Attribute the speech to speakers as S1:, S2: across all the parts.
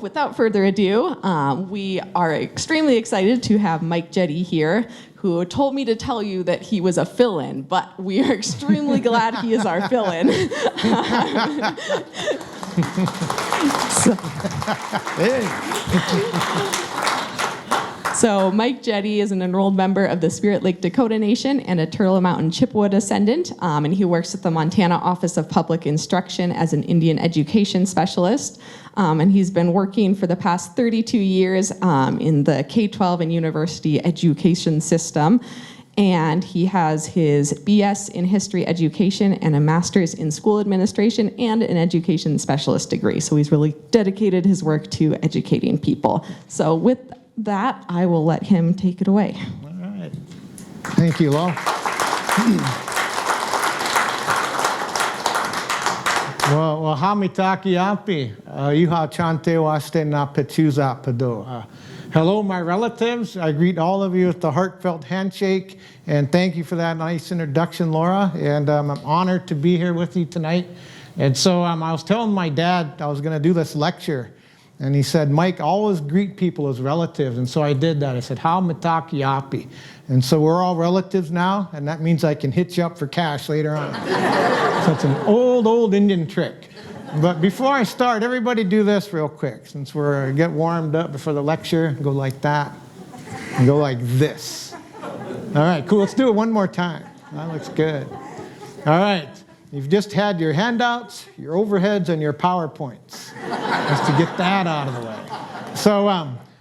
S1: without further ado, we are extremely excited to have Mike Jetty here, who told me to tell you that he was a fill-in, but we are extremely glad he is our fill-in. So Mike Jetty is an enrolled member of the Spirit Lake Dakota Nation and a Turtle Mountain Chippewa descendant, and he works at the Montana Office of Public Instruction as an Indian Education Specialist, and he's been working for the past 32 years in the K-12 and university education system, and he has his BS in History Education and a Master's in School Administration and an Education Specialist degree, so he's really dedicated his work to educating people. So with that, I will let him take it away.
S2: All right. Thank you, Lo. Well, hamitaki api, iha chante waste na pechuza pado. Hello, my relatives. I greet all of you with the heartfelt handshake, and thank you for that nice introduction, Laura. And I'm honored to be here with you tonight. And so I was telling my dad I was going to do this lecture. And he said, Mike, always greet people as relatives. And so I did that. I said, how mitaki api. And so we're all relatives now, and that means I can hit you up for cash later on. So it's an old Indian trick. But before I start, everybody do this real quick. Since we're get warmed up before the lecture, go like that, and go like this. All right, cool. Let's do it one more time. That looks good. All right. You've just had your handouts, your overheads, and your PowerPoints, just to get that out of the way. So,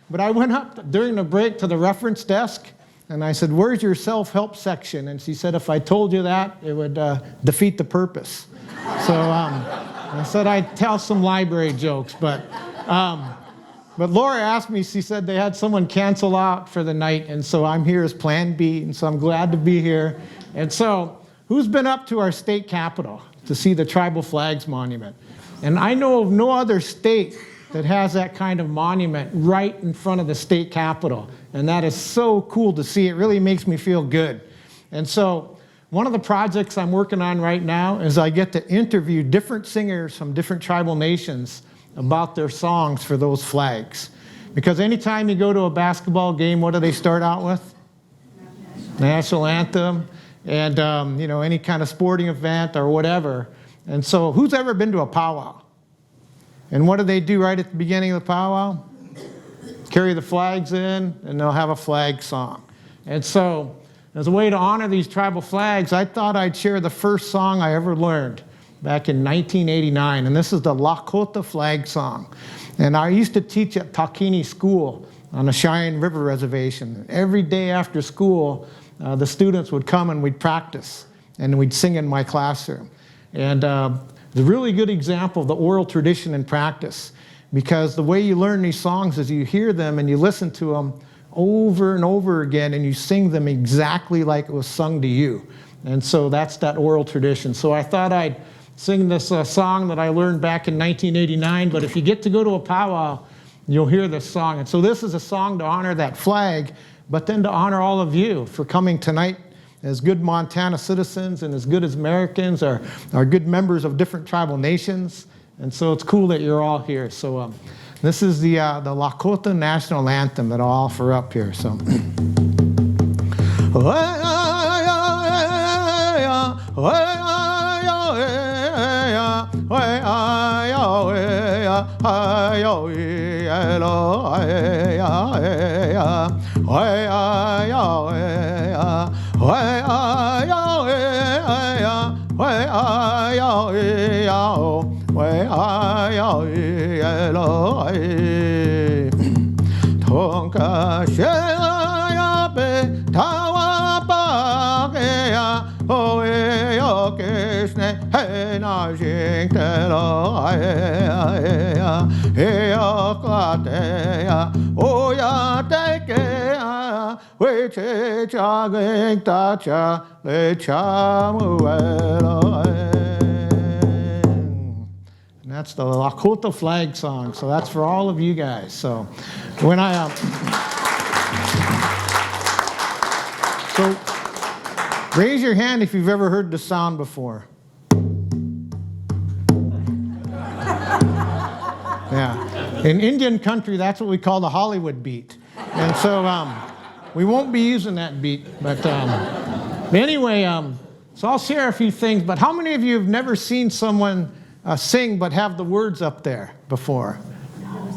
S2: but I went up during the break to the reference desk, and I said, where's your self-help section? And she said, if I told you that, it would defeat the purpose. So I said I'd tell some library jokes, but Laura asked me, she said they had someone cancel out for the night, and so I'm here as Plan B, and so I'm glad to be here. And so, who's been up to our state capitol to see the Tribal Flags Monument? And I know of no other state that has that kind of monument right in front of the state capitol. And that is so cool to see. It really makes me feel good. And so one of the projects I'm working on right now is I get to interview different singers from different tribal nations about their songs for those flags. Because anytime you go to a basketball game, what do they start out with? National anthem. And, any kind of sporting event or whatever. And so who's ever been to a powwow? And what do they do right at the beginning of the powwow? Carry the flags in, and they'll have a flag song. And so as a way to honor these tribal flags, I thought I'd share the first song I ever learned back in 1989. And this is the Lakota flag song. And I used to teach at Takini School on the Cheyenne River Reservation. Every day after school, the students would come and we'd practice, and we'd sing in my classroom. And it's a really good example of the oral tradition and practice, because the way you learn these songs is you hear them and you listen to them over and over again, and you sing them exactly like it was sung to you. And so that's that oral tradition. So I thought I'd sing this song that I learned back in 1989, but if you get to go to a powwow, you'll hear this song. And so this is a song to honor that flag, but then to honor all of you for coming tonight as good Montana citizens and as good as Americans, are good members of different tribal nations. And so it's cool that you're all here. So this is the Lakota National Anthem that I'll offer up here. So. And that's the Lakota flag song. So that's for all of you guys. So when so raise your hand if you've ever heard the sound before. Yeah. In Indian country, that's what we call the Hollywood beat. And so we won't be using that beat. But anyway, so I'll share a few things. But how many of you have never seen someone sing but have the words up there before?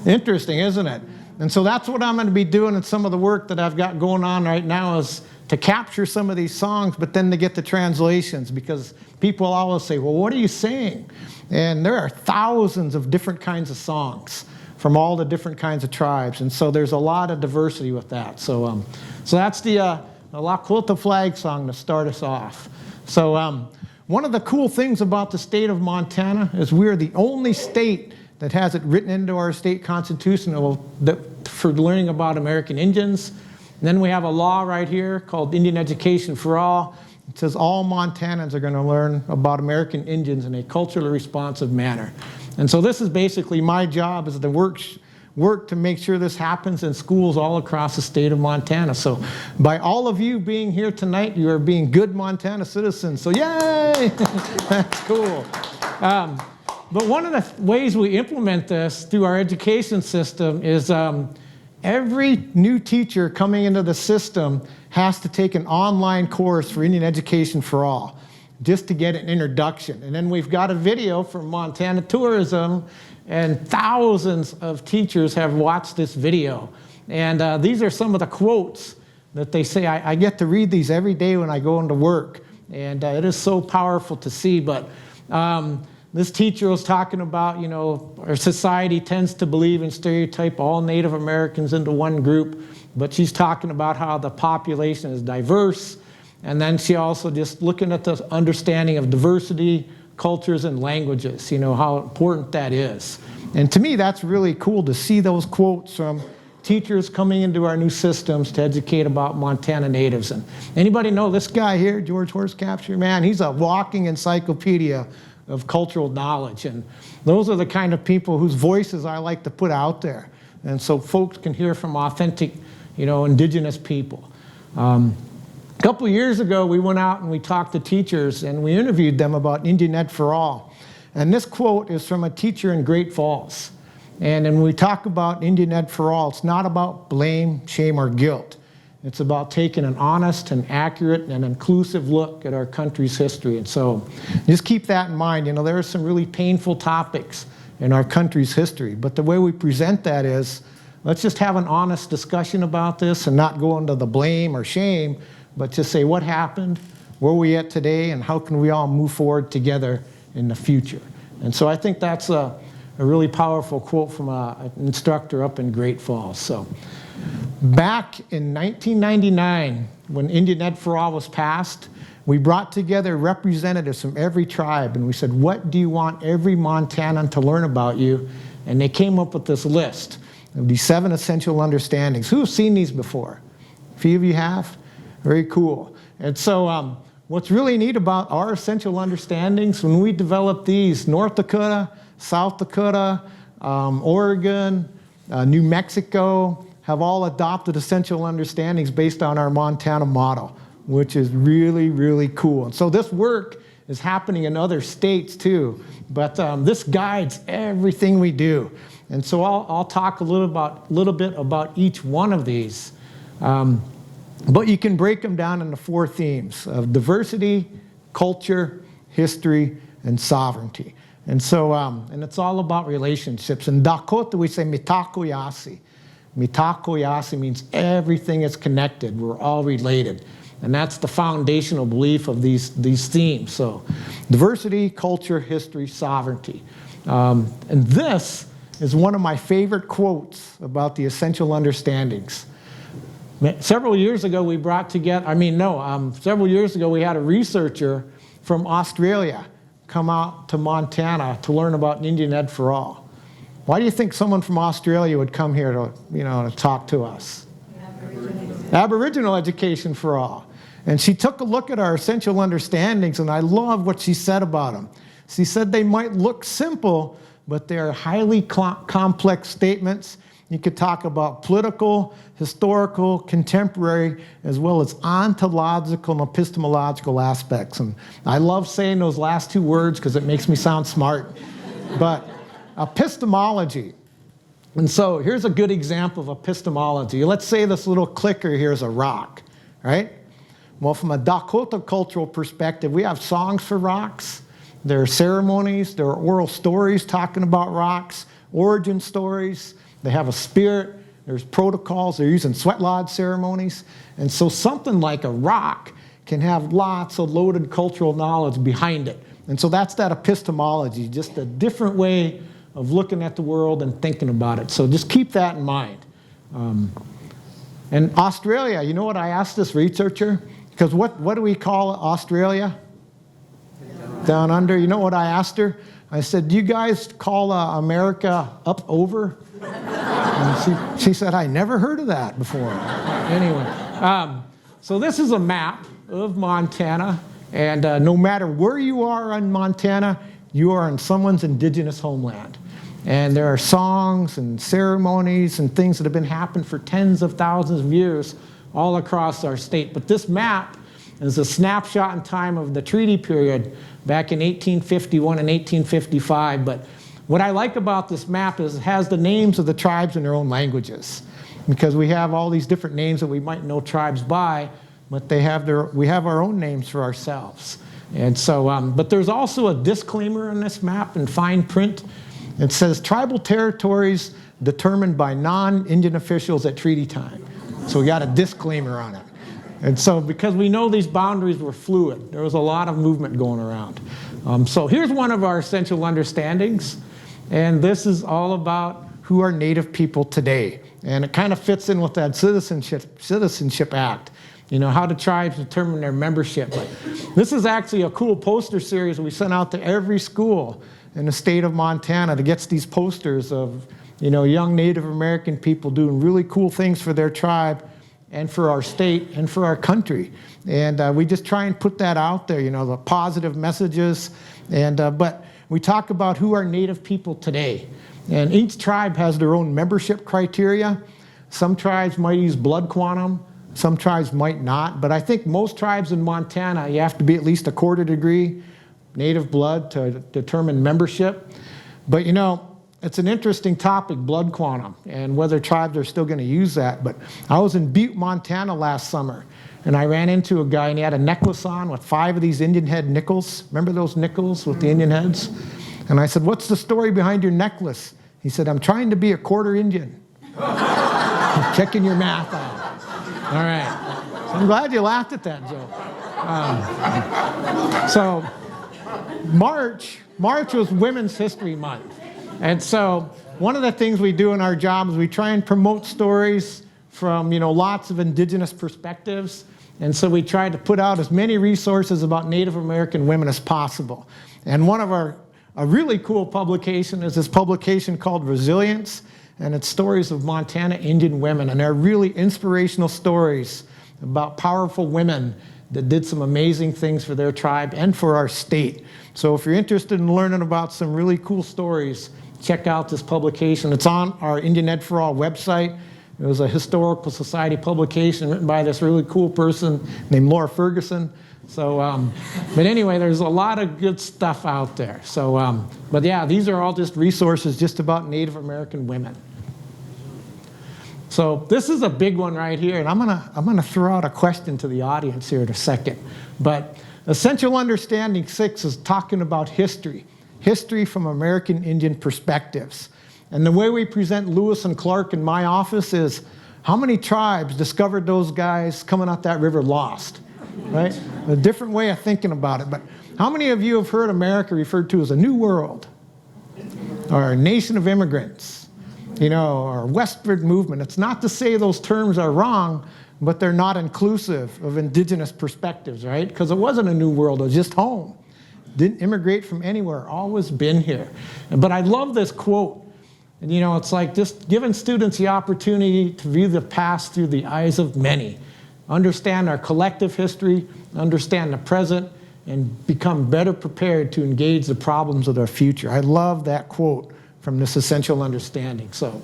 S2: Interesting, isn't it? And so that's what I'm going to be doing, and some of the work that I've got going on right now is to capture some of these songs, but then to get the translations, because people always say, well, what are you saying? And there are thousands of different kinds of songs from all the different kinds of tribes, and so there's a lot of diversity with that. So that's the Lakota flag song to start us off. So one of the cool things about the state of Montana is we're the only state that has it written into our state constitution for learning about American Indians. And then we have a law right here called Indian Education for All. It says all Montanans are going to learn about American Indians in a culturally responsive manner. And so this is basically my job, is to work to make sure this happens in schools all across the state of Montana. So by all of you being here tonight, you are being good Montana citizens. So yay! That's cool. But one of the ways we implement this through our education system is every new teacher coming into the system has to take an online course for Indian Education for All, just to get an introduction. And then we've got a video from Montana Tourism, and thousands of teachers have watched this video. And these are some of the quotes that they say. I get to read these every day when I go into work, and it is so powerful to see. But this teacher was talking about, our society tends to believe and stereotype all Native Americans into one group, but she's talking about how the population is diverse. And then she also just looking at the understanding of diversity, cultures, and languages, how important that is. And to me, that's really cool to see those quotes from teachers coming into our new systems to educate about Montana natives. And anybody know this guy here, George Horsecapture? Man, he's a walking encyclopedia of cultural knowledge. And those are the kind of people whose voices I like to put out there. And so folks can hear from authentic, indigenous people. A couple of years ago, we went out and we talked to teachers and we interviewed them about Indian Ed for All. And this quote is from a teacher in Great Falls. And when we talk about Indian Ed for All, it's not about blame, shame, or guilt. It's about taking an honest and accurate and inclusive look at our country's history. And so just keep that in mind. There are some really painful topics in our country's history. But the way we present that is, let's just have an honest discussion about this and not go into the blame or shame, but just say what happened, where are we at today, and how can we all move forward together in the future. And so I think that's a really powerful quote from an instructor up in Great Falls. So back in 1999, when Indian Ed for All was passed, we brought together representatives from every tribe, and we said, what do you want every Montanan to learn about you? And they came up with this list of these 7 essential understandings. Who have seen these before? A few of you have? Very cool. And so what's really neat about our essential understandings, when we developed these, North Dakota, South Dakota, Oregon, New Mexico, have all adopted essential understandings based on our Montana model, which is really, really cool. And so this work is happening in other states too, but this guides everything we do. And so I'll talk a little bit about each one of these. But you can break them down into 4 themes of diversity, culture, history, and sovereignty. And so, and it's all about relationships. In Dakota, we say mitakoyasi. Mitakoyasi means everything is connected. We're all related. And that's the foundational belief of these themes. So diversity, culture, history, sovereignty. And this is one of my favorite quotes about the essential understandings. Several years ago, we brought together, several years ago, we had a researcher from Australia come out to Montana to learn about Indian Ed for All. Why do you think someone from Australia would come here to talk to us? Aboriginal Education for All. And she took a look at our essential understandings, and I love what she said about them. She said they might look simple, but they're highly complex statements. You could talk about political, historical, contemporary, as well as ontological and epistemological aspects. And I love saying those last 2 words because it makes me sound smart. But epistemology And so here's a good example of epistemology. Let's say this little clicker here is a rock, right? Well, from a Dakota cultural perspective, we have songs for rocks. There are ceremonies. There are oral stories talking about rocks, origin stories. They have a spirit. There's protocols. They're using sweat lodge ceremonies. And so something like a rock can have lots of loaded cultural knowledge behind it. And so that's that epistemology, just a different way of looking at the world and thinking about it. So just keep that in mind. And Australia, you know what I asked this researcher? Because what do we call Australia? Down under. You know what I asked her? I said, do you guys call America up over? And she said, I never heard of that before. Anyway, so this is a map of Montana. And no matter where you are in Montana, you are in someone's indigenous homeland. And there are songs and ceremonies and things that have been happening for tens of thousands of years all across our state. But this map is a snapshot in time of the treaty period back in 1851 and 1855. But what I like about this map is it has the names of the tribes in their own languages. Because we have all these different names that we might know tribes by, but we have our own names for ourselves. And so, but there's also a disclaimer on this map in fine print. It says tribal territories determined by non-Indian officials at treaty time. So we got a disclaimer on it. And so because we know these boundaries were fluid, there was a lot of movement going around. So here's one of our essential understandings. And this is all about who are Native people today. And it kind of fits in with that Citizenship Act. You know, how do tribes determine their membership? But this is actually a cool poster series we sent out to every school in the state of Montana to get these posters of, you know, young Native American people doing really cool things for their tribe and for our state and for our country. And we just try and put that out there, you know, the positive messages. And but we talk about who are Native people today. And each tribe has their own membership criteria. Some tribes might use blood quantum. Some tribes might not. But I think most tribes in Montana, you have to be at least a quarter degree Native blood to determine membership. But you know, it's an interesting topic, blood quantum, and whether tribes are still going to use that. But I was in Butte, Montana last summer, and I ran into a guy, and he had a necklace on with 5 of these Indian head nickels. Remember those nickels with the Indian heads? And I said, what's the story behind your necklace? He said, I'm trying to be a quarter Indian. Checking your math out. All right. So I'm glad you laughed at that joke. So March was Women's History Month. And so one of the things we do in our job is we try and promote stories from, you know, lots of indigenous perspectives. And so we try to put out as many resources about Native American women as possible. And one of a really cool publication is this publication called Resilience, and it's stories of Montana Indian women. And they're really inspirational stories about powerful women that did some amazing things for their tribe and for our state. So if you're interested in learning about some really cool stories, check out this publication. It's on our Indian Ed for All website. It was a historical society publication written by this really cool person named Laura Ferguson. So, but anyway, there's a lot of good stuff out there. So, but yeah, these are all just resources just about Native American women. So this is a big one right here, and I'm gonna throw out a question to the audience here in a second. But Essential Understanding 6 is talking about history from American Indian perspectives. And the way we present Lewis and Clark in my office is, how many tribes discovered those guys coming out that river lost, right? A different way of thinking about it. But how many of you have heard America referred to as a new world, or a nation of immigrants, you know, or westward movement? It's not to say those terms are wrong, but they're not inclusive of indigenous perspectives, right? Because it wasn't a new world, it was just home. Didn't immigrate from anywhere, always been here. But I love this quote. And you know, it's like just giving students the opportunity to view the past through the eyes of many, understand our collective history, understand the present, and become better prepared to engage the problems of our future. I love that quote from this Essential Understanding. So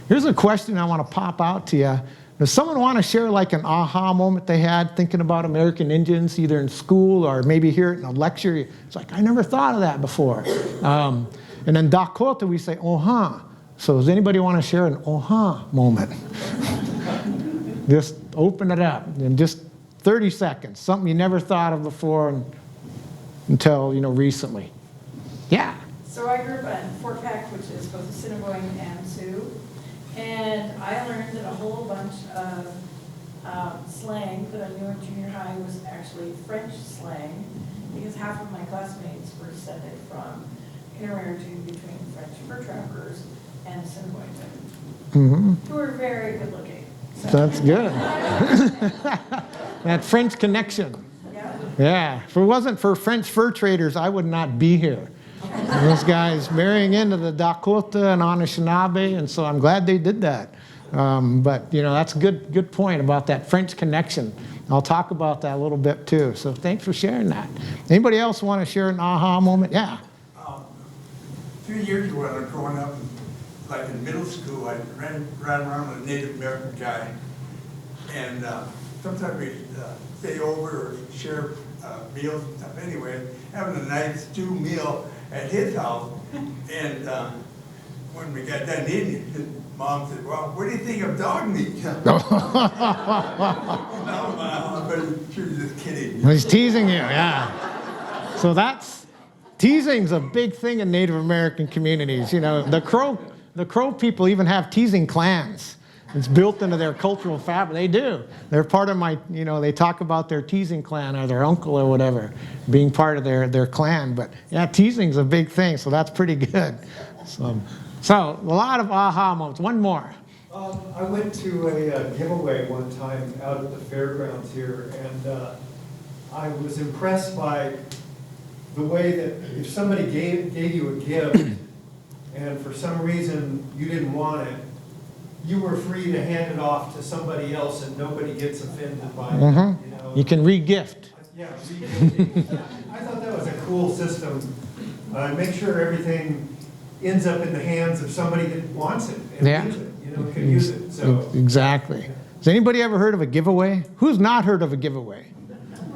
S2: here's a question I want to pop out to you. Does someone want to share like an aha moment they had thinking about American Indians, either in school or maybe hear it in a lecture? It's like, I never thought of that before. And in Dakota, we say, oh-huh, So does anybody want to share an aha moment? Just open it up in just 30 seconds, something you never thought of before until, recently. Yeah.
S3: So I grew up in Fort Peck, which is both Assiniboine and Sioux, and I learned that a whole bunch of slang that I knew in junior high was actually French slang, because half of my classmates were descended from intermarrying between French fur trappers and Assiniboine women, who were very good looking. So.
S2: That's good. That French connection. Yeah. If it wasn't for French fur traders, I would not be here. Those guys marrying into the Dakota and Anishinaabe, and so I'm glad they did that. But that's a good point about that French connection. I'll talk about that a little bit too. So thanks for sharing that. Anybody else want to share an aha moment? Yeah.
S4: A few years ago when I was growing up, like in middle school, I ran around with a Native American guy, and sometimes we'd stay over or share meals and stuff. Anyway, having a nice stew meal at his house, and when we got done eating, his mom said, "Well, what do you think of dog meat?" No, but she was just kidding.
S2: He's teasing you, yeah. So teasing's a big thing in Native American communities. The Crow people even have teasing clans. It's built into their cultural fabric. They do. They're part of they talk about their teasing clan or their uncle or whatever being part of their clan. But yeah, teasing's a big thing, so that's pretty good. So a lot of aha moments. One more.
S5: I went to a giveaway one time out at the fairgrounds here, and I was impressed by the way that if somebody gave you a gift, and for some reason you didn't want it, you were free to hand it off to somebody else, and nobody gets offended by it.
S2: You can re-gift.
S5: Yeah, re-gifting. I thought that was a cool system. Make sure everything ends up in the hands of somebody that wants it and needs it, can use it. So
S2: exactly. Has anybody ever heard of a giveaway? Who's not heard of a giveaway,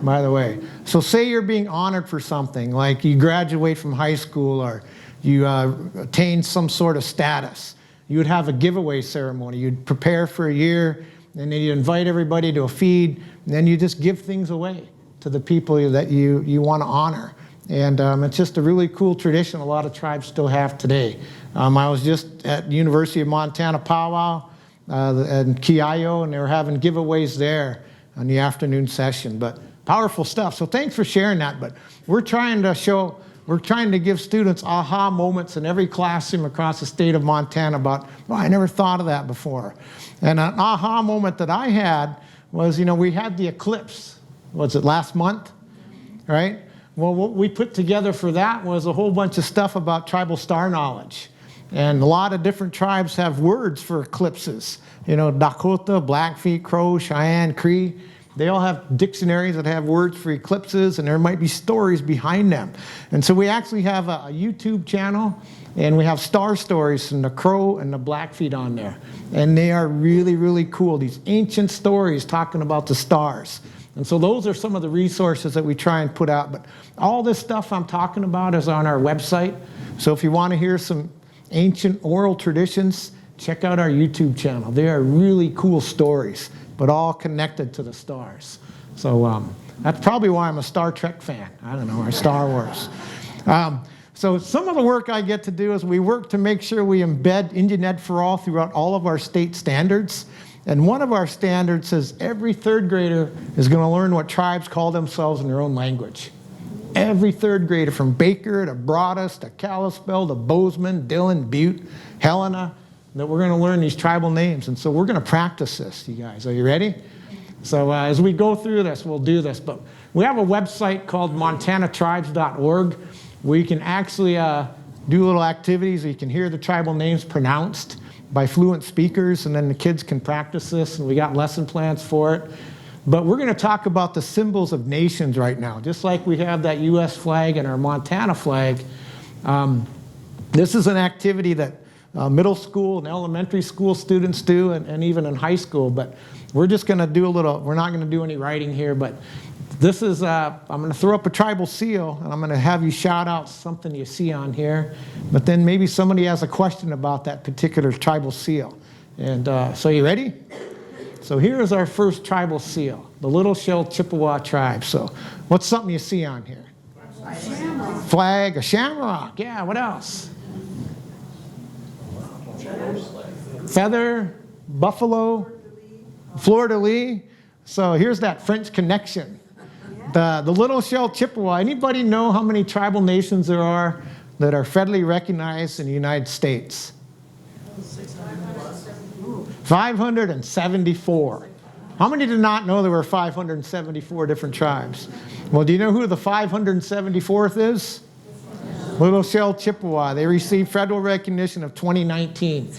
S2: by the way? So say you're being honored for something, like you graduate from high school or you attain some sort of status. You would have a giveaway ceremony. You'd prepare for a year, and then you invite everybody to a feed, and then you just give things away to the people that you want to honor. And it's just a really cool tradition a lot of tribes still have today. I was just at the University of Montana Powwow and Kiayo, and they were having giveaways there on the afternoon session. But powerful stuff. So thanks for sharing that. But we're trying to give students aha moments in every classroom across the state of Montana about, I never thought of that before. And an aha moment that I had was, we had the eclipse. Was it last month? Right? Well, what we put together for that was a whole bunch of stuff about tribal star knowledge. And a lot of different tribes have words for eclipses. Dakota, Blackfeet, Crow, Cheyenne, Cree. They all have dictionaries that have words for eclipses, and there might be stories behind them. And so we actually have a YouTube channel, and we have star stories from the Crow and the Blackfeet on there. And they are really, really cool. These ancient stories talking about the stars. And so those are some of the resources that we try and put out. But all this stuff I'm talking about is on our website. So if you want to hear some ancient oral traditions, check out our YouTube channel. They are really cool stories, but all connected to the stars. So that's probably why I'm a Star Trek fan. I don't know, or Star Wars. So some of the work I get to do is we work to make sure we embed Indian Ed for All throughout all of our state standards. And one of our standards says every third grader is going to learn what tribes call themselves in their own language. Every third grader, from Baker to Broadus to Kalispell to Bozeman, Dillon, Butte, Helena, that we're going to learn these tribal names. And so we're going to practice this, you guys. Are you ready? So as we go through this, we'll do this. But we have a website called montanatribes.org where you can actually do little activities. You can hear the tribal names pronounced by fluent speakers, and then the kids can practice this, and we got lesson plans for it. But we're going to talk about the symbols of nations right now. Just like we have that U.S. flag and our Montana flag, this is an activity that middle school and elementary school students do, and even in high school. But we're just going to do we're not going to do any writing here, but This is, I'm going to throw up a tribal seal, and I'm going to have you shout out something you see on here. But then maybe somebody has a question about that particular tribal seal. And so you ready? So here is our first tribal seal, the Little Shell Chippewa tribe. So what's something you see on here? Flag, a shamrock. Yeah, what else? Feather, buffalo, fleur-de-lis. So here's that French connection. The Little Shell Chippewa. Anybody know how many tribal nations there are that are federally recognized in the United States? 574. How many did not know there were 574 different tribes? Well, do you know who the 574th is? Little Shell Chippewa. They received federal recognition of 2019.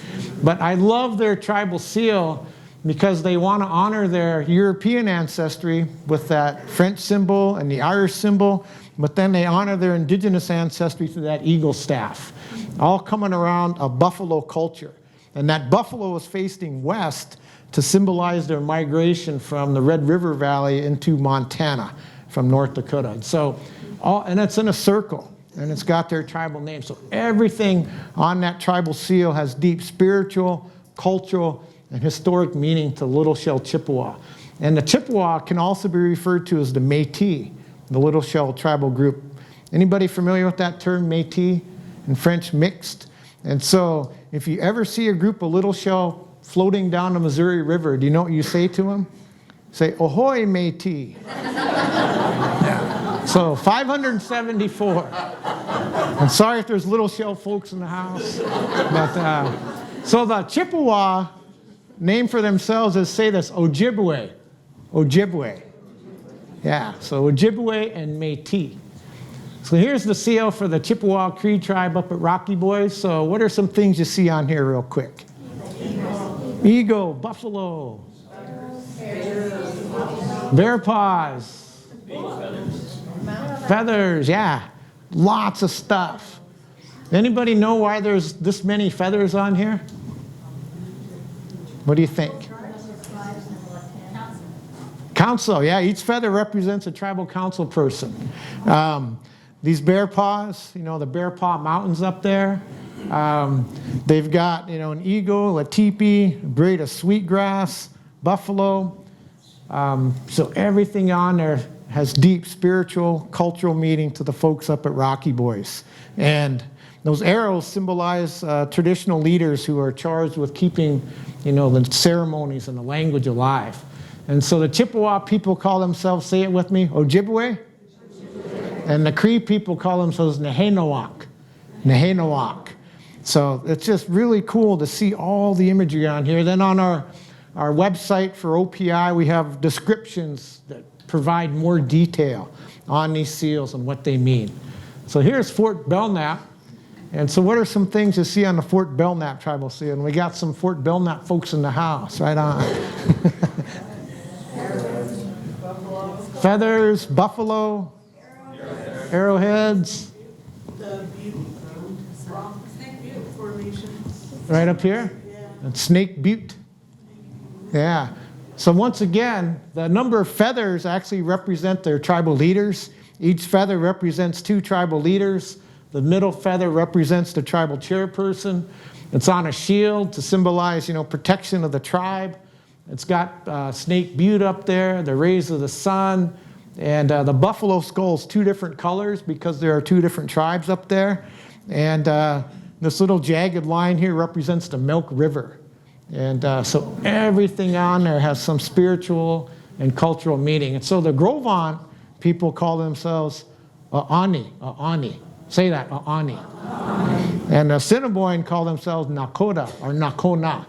S2: But I love their tribal seal because they want to honor their European ancestry with that French symbol and the Irish symbol, but then they honor their indigenous ancestry through that eagle staff, all coming around a buffalo culture. And that buffalo was facing west to symbolize their migration from the Red River Valley into Montana from North Dakota. And so, and it's in a circle, and it's got their tribal name. So everything on that tribal seal has deep spiritual, cultural, and historic meaning to Little Shell Chippewa. And the Chippewa can also be referred to as the Métis, the Little Shell tribal group. Anybody familiar with that term, Métis? In French, mixed. And so if you ever see a group of Little Shell floating down the Missouri River, do you know what you say to them? Say, ahoy, Métis. Yeah. So 574. I'm sorry if there's Little Shell folks in the house. But, so the Chippewa name for themselves is, say this, Ojibwe. Ojibwe. Yeah, so Ojibwe and Métis. So here's the seal for the Chippewa Cree tribe up at Rocky Boys. So what are some things you see on here real quick? Eagle, buffalo, bear paws, feathers, yeah, lots of stuff. Anybody know why there's this many feathers on here? What do you think? Council, yeah, each feather represents a tribal council person. These bear paws, you know, the Bear Paw Mountains up there. They've got, you know, an eagle, a teepee, a braid of sweetgrass, buffalo. So everything on there has deep spiritual, cultural meaning to the folks up at Rocky Boys. And those arrows symbolize traditional leaders who are charged with keeping, you know, the ceremonies and the language alive. And so the Chippewa people call themselves, say it with me, Ojibwe. And the Cree people call themselves Nehenoak. Nehenoak. So it's just really cool to see all the imagery on here. Then on our website for OPI, we have descriptions that provide more detail on these seals and what they mean. So here's Fort Belknap. And so what are some things you see on the Fort Belknap tribal seal? And we got some Fort Belknap folks in the house, right on. Feathers, buffalo, arrowheads.
S6: The Snake Butte formations.
S2: Right up here?
S6: Yeah.
S2: And Snake Butte. Yeah. So once again, the number of feathers actually represent their tribal leaders. Each feather represents 2 tribal leaders. The middle feather represents the tribal chairperson. It's on a shield to symbolize, you know, protection of the tribe. It's got Snake Butte up there, the rays of the sun, and the buffalo skull's 2 different colors because there are 2 different tribes up there. And this little jagged line here represents the Milk River. And so everything on there has some spiritual and cultural meaning. And so the Gros Ventre people call themselves Ani. Say that, Ani. And the Assiniboine call themselves Nakota or Nakona.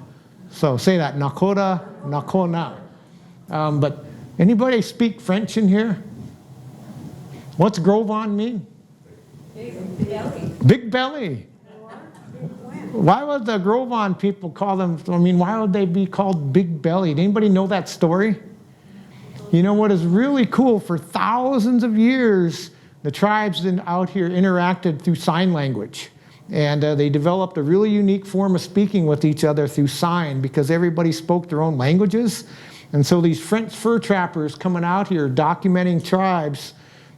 S2: So say that, Nakota, Nakona. But anybody speak French in here? What's Gros Ventre mean?
S3: Big belly.
S2: Big belly. Why would the Gros Ventre people call them, I mean, why would they be called big bellied? Anybody know that story? You know what is really cool? For thousands of years, the tribes out here interacted through sign language. And they developed a really unique form of speaking with each other through sign because everybody spoke their own languages. And so these French fur trappers coming out here documenting tribes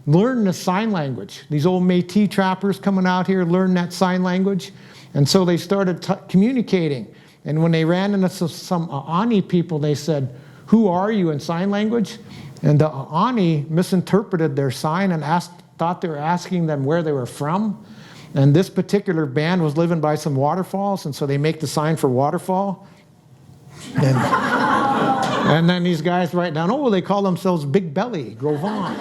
S2: learn the sign language. These old Métis trappers coming out here learn that sign language. And so they started communicating. And when they ran into some Ani people, they said, "Who are you?" in sign language. And the Ani misinterpreted their sign and thought they were asking them where they were from. And this particular band was living by some waterfalls, and so they make the sign for waterfall. And then these guys write down, oh, they call themselves Big Belly, Gros Ventre.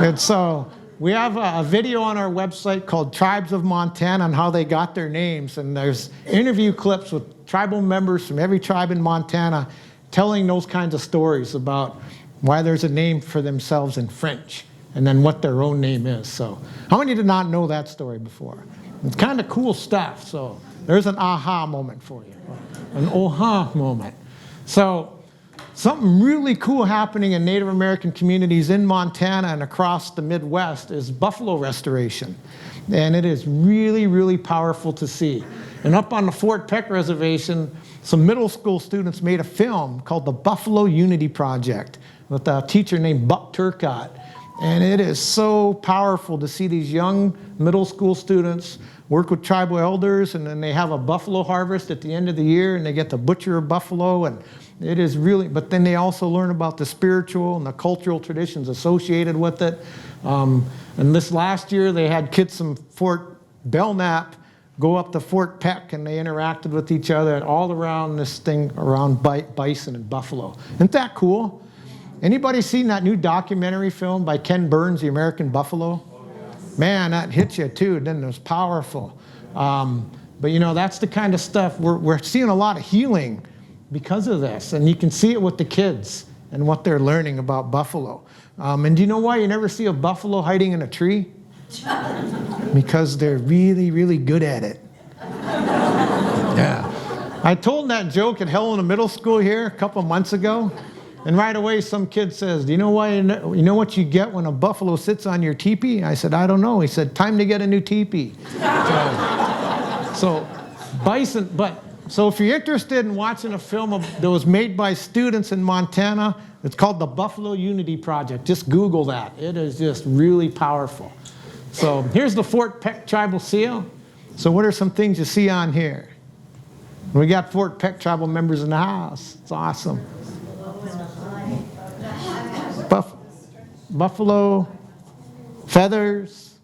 S2: And so we have a video on our website called Tribes of Montana on how they got their names. And there's interview clips with tribal members from every tribe in Montana telling those kinds of stories about why there's a name for themselves in French and then what their own name is. So how many did not know that story before? It's kind of cool stuff. So there's an aha moment for you, an oh-ha moment. So something really cool happening in Native American communities in Montana and across the Midwest is buffalo restoration. And it is really, really powerful to see. And up on the Fort Peck Reservation, some middle school students made a film called the Buffalo Unity Project with a teacher named Buck Turcotte. And it is so powerful to see these young middle school students work with tribal elders, and then they have a buffalo harvest at the end of the year, and they get to butcher a buffalo, and it is really, but then they also learn about the spiritual and the cultural traditions associated with it. And this last year, they had kids from Fort Belknap go up to Fort Peck, and they interacted with each other all around this thing around bison and buffalo. Isn't that cool? Anybody seen that new documentary film by Ken Burns, The American Buffalo? Man, that hit you too, didn't it? It was powerful. But you know, that's the kind of stuff, we're seeing a lot of healing because of this. And you can see it with the kids and what they're learning about buffalo. And do you know why you never see a buffalo hiding in a tree? Because they're really, really good at it. Yeah. I told that joke at Helena Middle School here a couple months ago. And right away, some kid says, do you know why? You know what you get when a buffalo sits on your teepee? I said, I don't know. He said, time to get a new teepee. So bison, so if you're interested in watching a film that was made by students in Montana, it's called the Buffalo Unity Project. Just Google that. It is just really powerful. So here's the Fort Peck Tribal Seal. So what are some things you see on here? We got Fort Peck tribal members in the house. It's awesome. Buffalo feathers.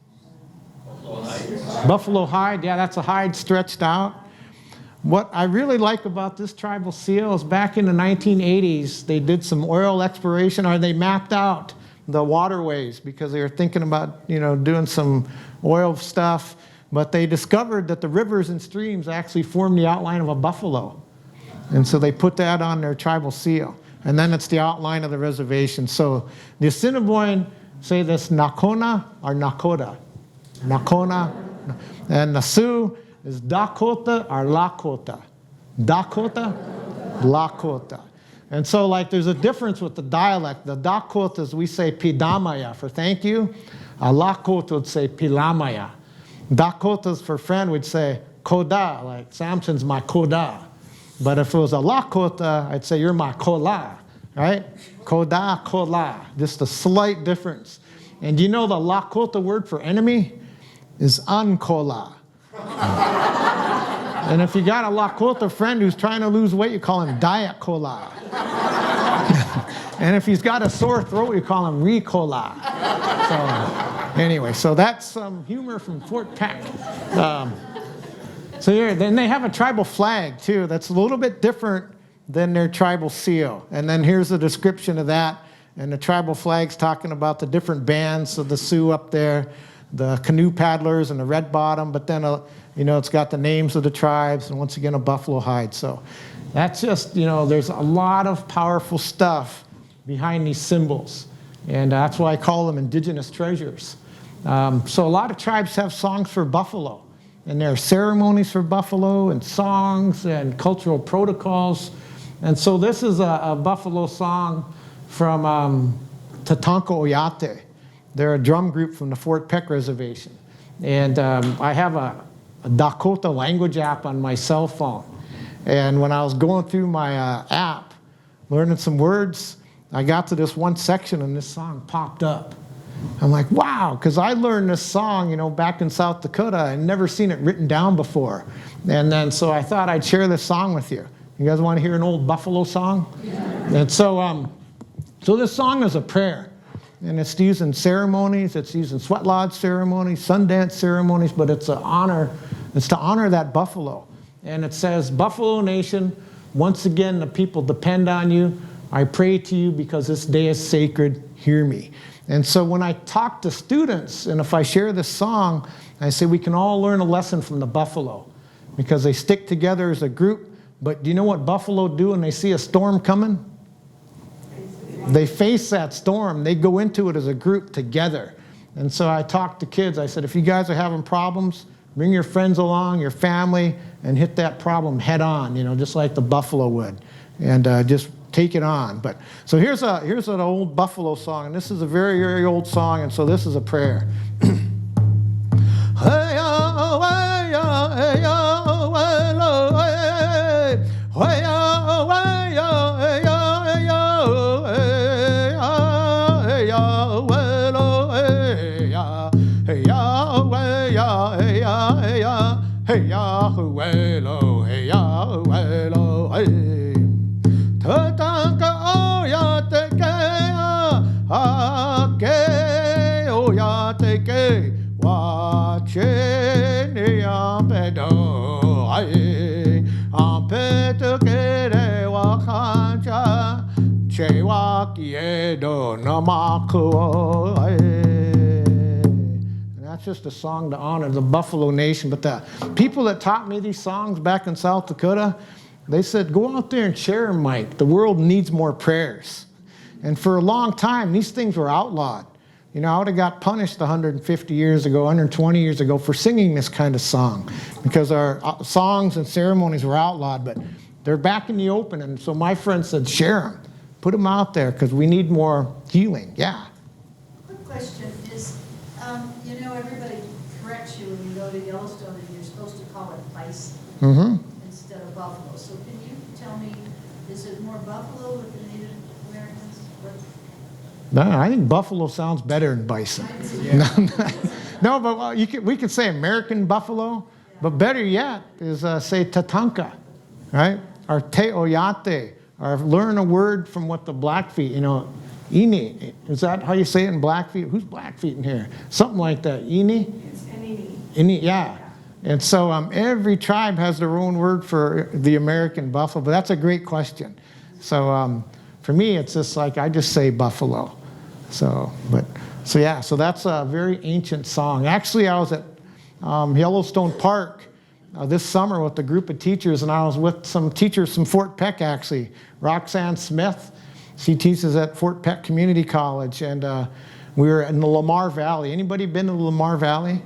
S2: Buffalo hide. Yeah, that's a hide stretched out. What I really like about this tribal seal is back in the 1980s, they did some oil exploration, or they mapped out the waterways because they were thinking about, you know, doing some oil stuff. But they discovered that the rivers and streams actually form the outline of a buffalo. And so they put that on their tribal seal. And then it's the outline of the reservation. So the Assiniboine say this Nakona or Nakota. Nakona. And the Sioux is Dakota or Lakota. Dakota, Lakota. And so like there's a difference with the dialect. The Dakotas, we say Pidamaya for thank you. A Lakota would say Pilamaya. Dakotas for friend would say Koda, like Samson's my Koda. But if it was a Lakota, I'd say you're my Kola, right? Koda, Kola, just a slight difference. And you know the Lakota word for enemy is Ankola. And if you got a Lakota friend who's trying to lose weight, you call him Diet Cola. And if he's got a sore throat, you call him Ricola. So anyway, so that's some humor from Fort Peck. So here, then they have a tribal flag too that's a little bit different than their tribal seal. And then here's a description of that. And the tribal flag's talking about the different bands. So the Sioux up there, the canoe paddlers and the red bottom, but then, you know, it's got the names of the tribes and once again a buffalo hide. So that's just, you know, there's a lot of powerful stuff behind these symbols. And that's why I call them indigenous treasures. So a lot of tribes have songs for buffalo. And there are ceremonies for buffalo and songs and cultural protocols. And so this is a buffalo song from Tatanka Oyate. They're a drum group from the Fort Peck Reservation. And I have a Dakota language app on my cell phone. And when I was going through my app, learning some words. I got to this one section and this song popped up. I'm like, wow, because I learned this song, back in South Dakota. I'd never seen it written down before. And then so I thought I'd share this song with you. You guys want to hear an old buffalo song? Yeah. And so this song is a prayer. And it's used in ceremonies, it's used in sweat lodge ceremonies, Sundance ceremonies, but it's to honor that buffalo. And it says, Buffalo Nation, once again the people depend on you. I pray to you because this day is sacred, hear me. And so when I talk to students, and if I share this song, I say we can all learn a lesson from the buffalo because they stick together as a group. But do you know what buffalo do when they see a storm coming? They face that storm. They go into it as a group together. And so I talked to kids. I said, if you guys are having problems, bring your friends along, your family, and hit that problem head on, just like the buffalo would. And just take it on. But so here's an old buffalo song, and this is a very, very old song, and so this is a prayer. Hey Yahweh lo, hey Yahweh lo, hey. Tatanka oya teke ake oya teke wache ni ampedo ai ampedo kere wakanja che wakiedo namaku ai. That's just a song to honor the Buffalo Nation. But the people that taught me these songs back in South Dakota, they said, go out there and share them, Mike. The world needs more prayers. And for a long time, these things were outlawed. I would have got punished 150 years ago, 120 years ago for singing this kind of song because our songs and ceremonies were outlawed, but they're back in the open. And so my friend said, share them. Put them out there because we need more healing. Yeah.
S3: Quick question is, everybody corrects you when you go to Yellowstone and you're supposed to call it bison instead of buffalo. So can you tell me, is it more buffalo with the Native Americans?
S2: No, I think buffalo sounds better than bison. No, but we could say American buffalo, but better yet is say Tatanka, right? Or Te Oyate, or learn a word from what the Blackfeet, Ini, is that how you say it in Blackfeet? Who's Blackfeet in here? Something like that. Ini?
S3: It's Ini.
S2: Ini, yeah. And so every tribe has their own word for the American buffalo, but that's a great question. So for me, it's just like I just say buffalo. So that's a very ancient song. Actually, I was at Yellowstone Park this summer with a group of teachers, and I was with some teachers from Fort Peck, actually. Roxanne Smith. She teaches at Fort Peck Community College, and we were in the Lamar Valley. Anybody been to the Lamar Valley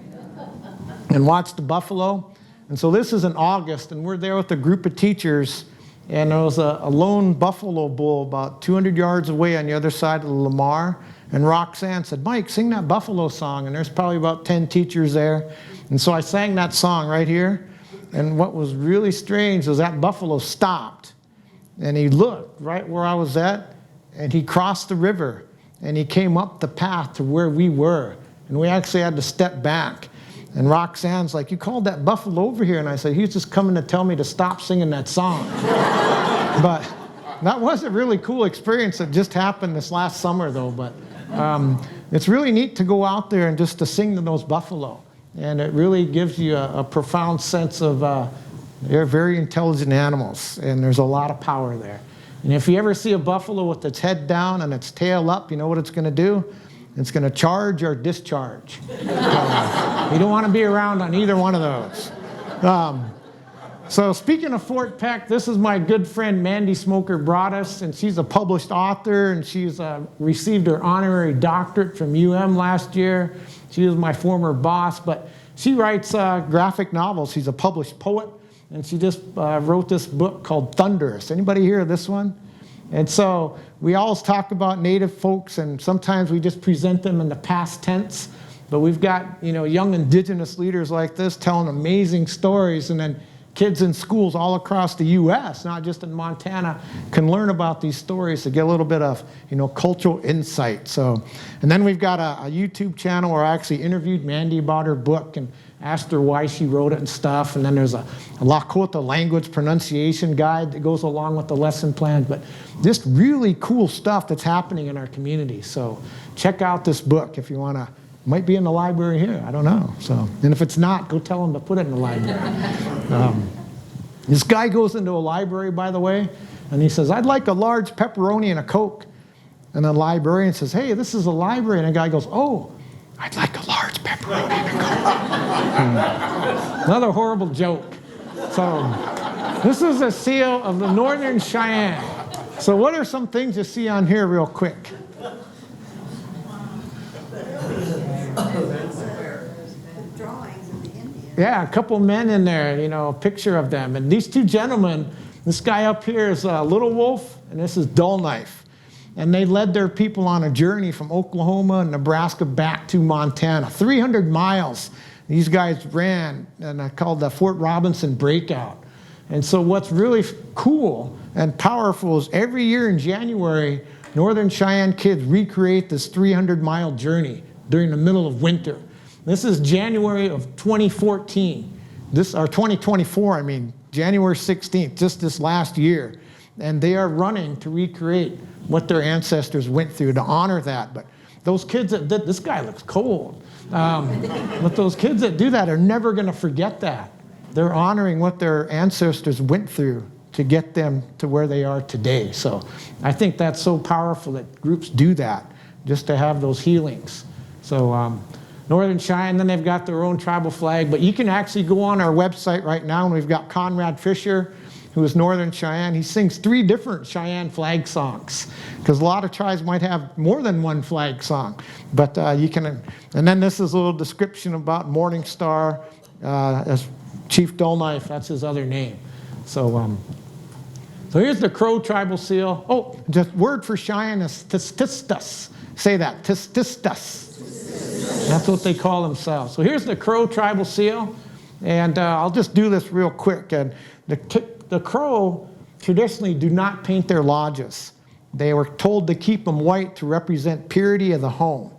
S2: and watched the buffalo? And so this is in August, and we're there with a group of teachers, and there was a lone buffalo bull about 200 yards away on the other side of the Lamar, and Roxanne said, Mike, sing that buffalo song, and there's probably about 10 teachers there. And so I sang that song right here, and what was really strange was that buffalo stopped, and he looked right where I was at, and he crossed the river, and he came up the path to where we were. And we actually had to step back. And Roxanne's like, you called that buffalo over here? And I said, he's just coming to tell me to stop singing that song. But that was a really cool experience that just happened this last summer, though. But it's really neat to go out there and just to sing to those buffalo. And it really gives you a profound sense of they're very intelligent animals, and there's a lot of power there. And if you ever see a buffalo with its head down and its tail up, you know what it's going to do? It's going to charge or discharge. You don't want to be around on either one of those. So speaking of Fort Peck, this is my good friend Mandy Smoker Broadus, and she's a published author, and she's received her honorary doctorate from last year. She was my former boss, but she writes graphic novels. She's a published poet. And she just wrote this book called Thunderous. Anybody hear of this one? And so we always talk about Native folks, and sometimes we just present them in the past tense. But we've got young Indigenous leaders like this telling amazing stories, and then kids in schools all across the U.S., not just in Montana, can learn about these stories to get a little bit of, cultural insight. So, and then we've got a YouTube channel where I actually interviewed Mandy about her book and asked her why she wrote it and stuff. And then there's a Lakota language pronunciation guide that goes along with the lesson plan. But just really cool stuff that's happening in our community. So check out this book if you want to. Might be in the library here, I don't know. So, and if it's not, go tell them to put it in the library. This guy goes into a library, by the way, and he says, I'd like a large pepperoni and a Coke. And the librarian says, hey, this is a library. And the guy goes, oh, I'd like a large pepperoni and a Coke. Another horrible joke. So this is a seal of the Northern Cheyenne. So what are some things you see on here real quick?
S6: Drawings of the Indians.
S2: Yeah, a couple men in there, a picture of them. And these two gentlemen, this guy up here is Little Wolf, and this is Dull Knife. And they led their people on a journey from Oklahoma and Nebraska back to Montana. 300 miles these guys ran, and I called the Fort Robinson Breakout. And so what's really cool and powerful is every year in January, Northern Cheyenne kids recreate this 300-mile journey during the middle of winter. This is January of 2014. Or 2024, I mean, January 16th, just this last year. And they are running to recreate what their ancestors went through to honor that. But those kids that did, this guy looks cold. But those kids that do that are never going to forget that. They're honoring what their ancestors went through to get them to where they are today. So I think that's so powerful that groups do that, just to have those healings. So Northern Cheyenne, then they've got their own tribal flag. But you can actually go on our website right now, and we've got Conrad Fisher, who is Northern Cheyenne. He sings 3 different Cheyenne flag songs, because a lot of tribes might have more than one flag song. But you can, and then this is a little description about Morning Star, as Chief Dull Knife, that's his other name. So, so here's the Crow tribal seal. Oh, the word for Cheyenne is tististas. Say that, tististas. That's what they call themselves. So here's the Crow tribal seal. And I'll just do this real quick. And the Crow traditionally do not paint their lodges. They were told to keep them white to represent purity of the home.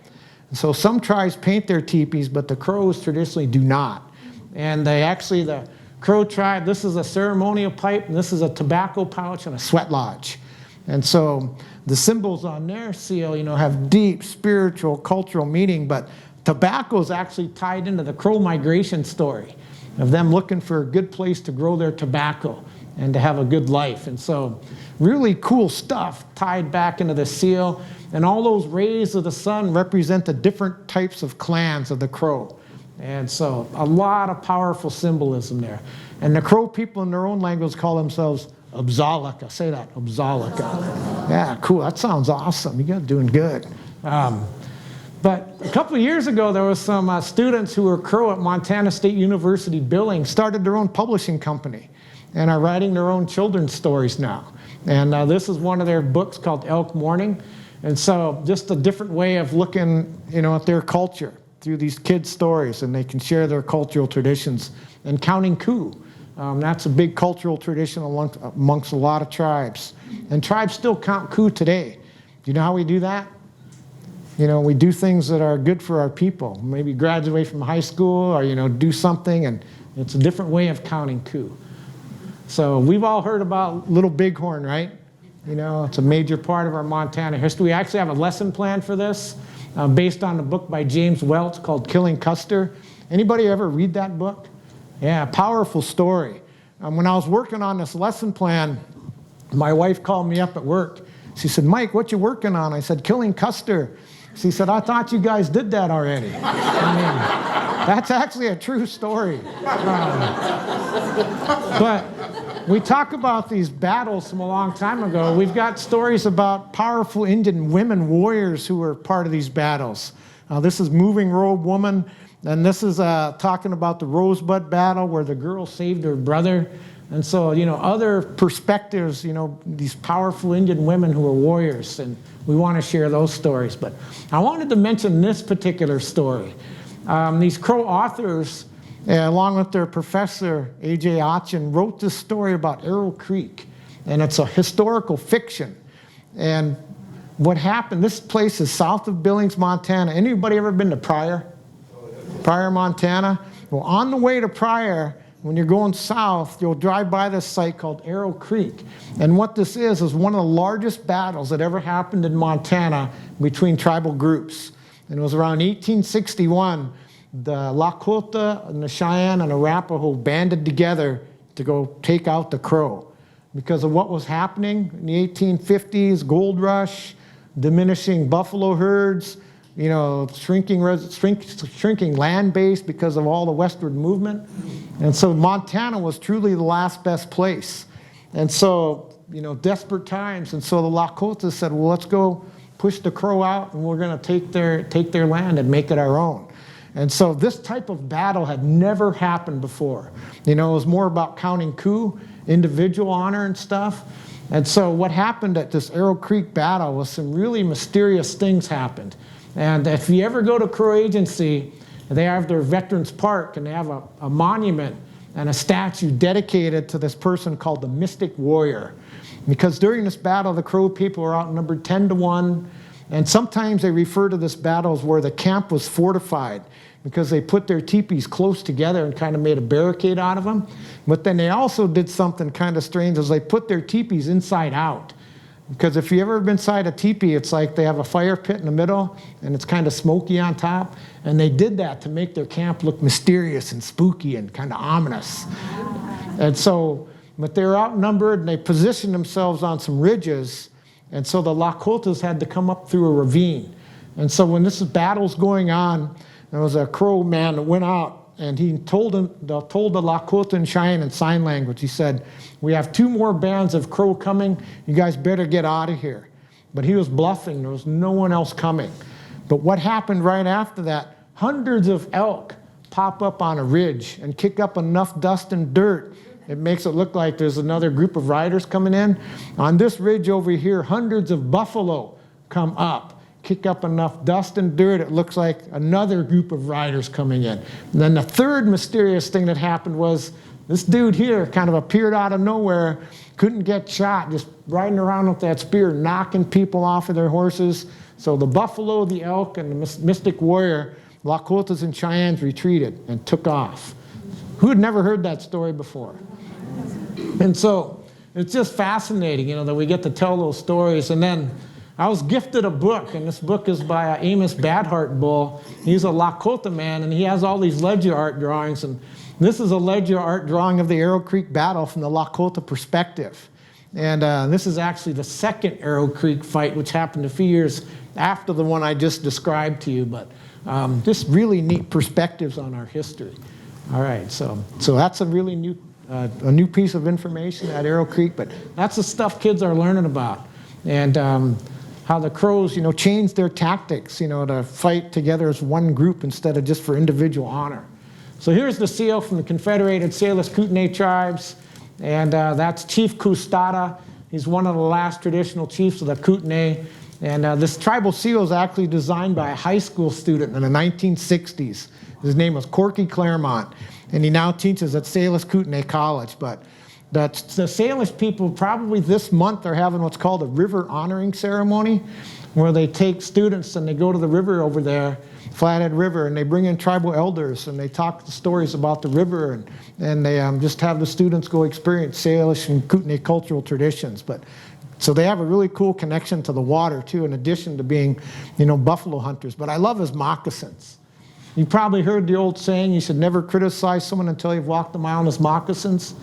S2: And so some tribes paint their teepees, but the Crows traditionally do not. And the Crow tribe, this is a ceremonial pipe, and this is a tobacco pouch and a sweat lodge. And so the symbols on their seal, have deep spiritual, cultural meaning, but tobacco is actually tied into the Crow migration story of them looking for a good place to grow their tobacco and to have a good life. And so really cool stuff tied back into the seal. And all those rays of the sun represent the different types of clans of the Crow. And so a lot of powerful symbolism there. And the Crow people in their own language call themselves Obzalika. Say that, Obzalika. Yeah, cool. That sounds awesome. You guys are doing good. But a couple of years ago, there was some students who were Crow at Montana State University Billings, started their own publishing company, and are writing their own children's stories now. And this is one of their books called Elk Morning. And so just a different way of looking, at their culture through these kids' stories, and they can share their cultural traditions. And counting coup, that's a big cultural tradition amongst a lot of tribes. And tribes still count coup today. Do you know how we do that? We do things that are good for our people. Maybe graduate from high school, or, do something, and it's a different way of counting coup. So we've all heard about Little Bighorn, right? It's a major part of our Montana history. We actually have a lesson plan for this based on a book by James Welch called Killing Custer. Anybody ever read that book? Yeah, powerful story. When I was working on this lesson plan, my wife called me up at work. She said, Mike, what you working on? I said, Killing Custer. She said, I thought you guys did that already. That's actually a true story. But we talk about these battles from a long time ago. We've got stories about powerful Indian women warriors who were part of these battles. This is Moving Robe Woman, and this is talking about the Rosebud battle where the girl saved her brother. And so, other perspectives, these powerful Indian women who were warriors, and we want to share those stories. But I wanted to mention this particular story. These Crow authors along with their professor, A.J. Otchen, wrote this story about Arrow Creek. And it's a historical fiction. And what happened, this place is south of Billings, Montana. Anybody ever been to Pryor? Pryor, Montana? Well, on the way to Pryor, when you're going south, you'll drive by this site called Arrow Creek. And what this is one of the largest battles that ever happened in Montana between tribal groups. And it was around 1861. The Lakota and the Cheyenne and the Arapaho banded together to go take out the Crow because of what was happening in the 1850s, gold rush, diminishing buffalo herds, you know, shrinking land base because of all the westward movement. And so Montana was truly the last best place. And so, you know, desperate times. And so the Lakota said, well, let's go push the Crow out and we're going to take their land and make it our own. And so this type of battle had never happened before. You know, it was more about counting coup, individual honor and stuff. And so what happened at this Arrow Creek battle was some really mysterious things happened. And if you ever go to Crow Agency, they have their Veterans Park and they have a monument and a statue dedicated to this person called the Mystic Warrior. Because during this battle, the Crow people were outnumbered 10-1. And sometimes they refer to this battle as where the camp was fortified because they put their teepees close together and kind of made a barricade out of them. But then they also did something kind of strange as they put their teepees inside out. Because if you've ever been inside a teepee, it's like they have a fire pit in the middle and it's kind of smoky on top. And they did that to make their camp look mysterious and spooky and kind of ominous. And so, but they were outnumbered and they positioned themselves on some ridges. And so the Lakotas had to come up through a ravine. And so when this battle's going on, there was a Crow man that went out and he told the Lakota and Cheyenne in sign language. He said, we have 2 more bands of Crow coming. You guys better get out of here. But he was bluffing. There was no one else coming. But what happened right after that, hundreds of elk pop up on a ridge and kick up enough dust and dirt. It makes it look like there's another group of riders coming in. On this ridge over here, hundreds of buffalo come up, kick up enough dust and dirt. It looks like another group of riders coming in. And then the third mysterious thing that happened was this dude here kind of appeared out of nowhere, couldn't get shot, just riding around with that spear, knocking people off of their horses. So the buffalo, the elk, and the Mystic Warrior, Lakotas and Cheyennes retreated and took off. Who had never heard that story before? And so it's just fascinating, you know, that we get to tell those stories. And then I was gifted a book, and this book is by Amos Badhart Bull. He's a Lakota man, and he has all these ledger art drawings. And this is a ledger art drawing of the Arrow Creek battle from the Lakota perspective. And this is actually the second Arrow Creek fight, which happened a few years after the one I just described to you. But just really neat perspectives on our history. All right, so that's a really new piece of information at Arrow Creek, but that's the stuff kids are learning about. And how the Crows, you know, changed their tactics, you know, to fight together as one group instead of just for individual honor. So here's the seal from the Confederated Salish Kootenai tribes, and that's Chief Kustada. He's one of the last traditional chiefs of the Kootenai. And this tribal seal is actually designed by a high school student in the 1960s. His name was Corky Claremont, and he now teaches at Salish Kootenai College. But the Salish people probably this month are having what's called a river honoring ceremony, where they take students and they go to the river over there, Flathead River, and they bring in tribal elders and they talk the stories about the river, and they just have the students go experience Salish and Kootenai cultural traditions. But so they have a really cool connection to the water too, in addition to being, you know, buffalo hunters. But I love his moccasins. You probably heard the old saying, you should never criticize someone until you've walked a mile in his moccasins.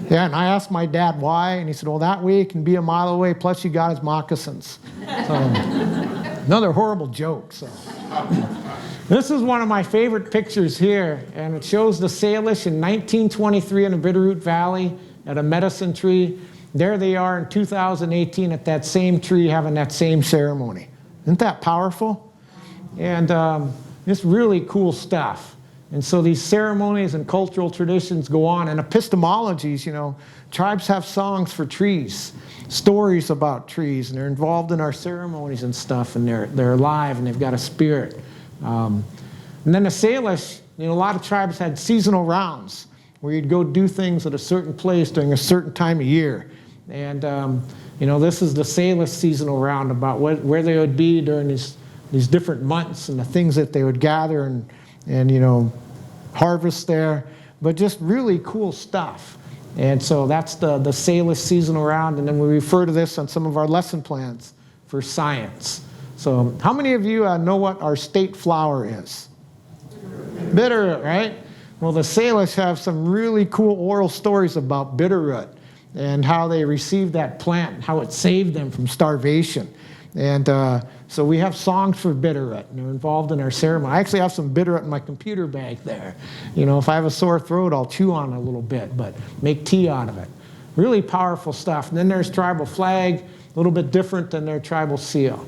S2: Yeah, and I asked my dad why, and he said, well, that way he can be a mile away, plus you got his moccasins. So, another horrible joke. So. This is one of my favorite pictures here, and it shows the Salish in 1923 in the Bitterroot Valley at a medicine tree. There they are in 2018 at that same tree having that same ceremony. Isn't that powerful? And it's really cool stuff. And so these ceremonies and cultural traditions go on. And epistemologies, you know, tribes have songs for trees, stories about trees, and they're involved in our ceremonies and stuff, and they're alive and they've got a spirit. And then the Salish, a lot of tribes had seasonal rounds where you'd go do things at a certain place during a certain time of year. And, this is the Salish seasonal round about where they would be during these different months and the things that they would gather and harvest there. But just really cool stuff. And so that's the Salish seasonal round. And then we refer to this on some of our lesson plans for science. So how many of you know what our state flower is? Bitterroot, right? Well, the Salish have some really cool oral stories about bitterroot and how they received that plant, how it saved them from starvation. And so we have songs for bitterroot, and they're involved in our ceremony. I actually have some bitterroot in my computer bag there. If I have a sore throat, I'll chew on it a little bit, but make tea out of it. Really powerful stuff. And then there's tribal flag, a little bit different than their tribal seal.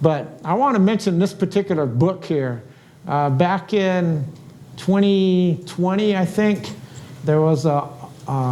S2: But I want to mention this particular book here. Back in 2020, I think, there was a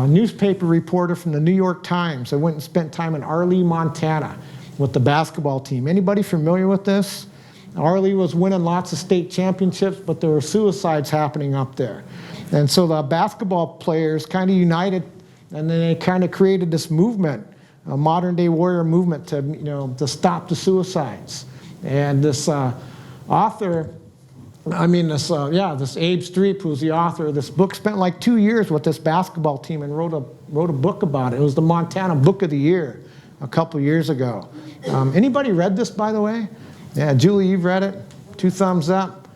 S2: newspaper reporter from the New York Times that went and spent time in Arlee, Montana with the basketball team. Anybody familiar with this? Arlee was winning lots of state championships, but there were suicides happening up there. And so the basketball players kind of united, and then they kind of created this movement, a modern day warrior movement to stop the suicides. And this author, this Abe Streep, who's the author of this book, spent like 2 years with this basketball team and wrote a book about it. It was the Montana Book of the Year a couple years ago. Anybody read this, by the way? Yeah, Julie, you've read it? 2 thumbs up.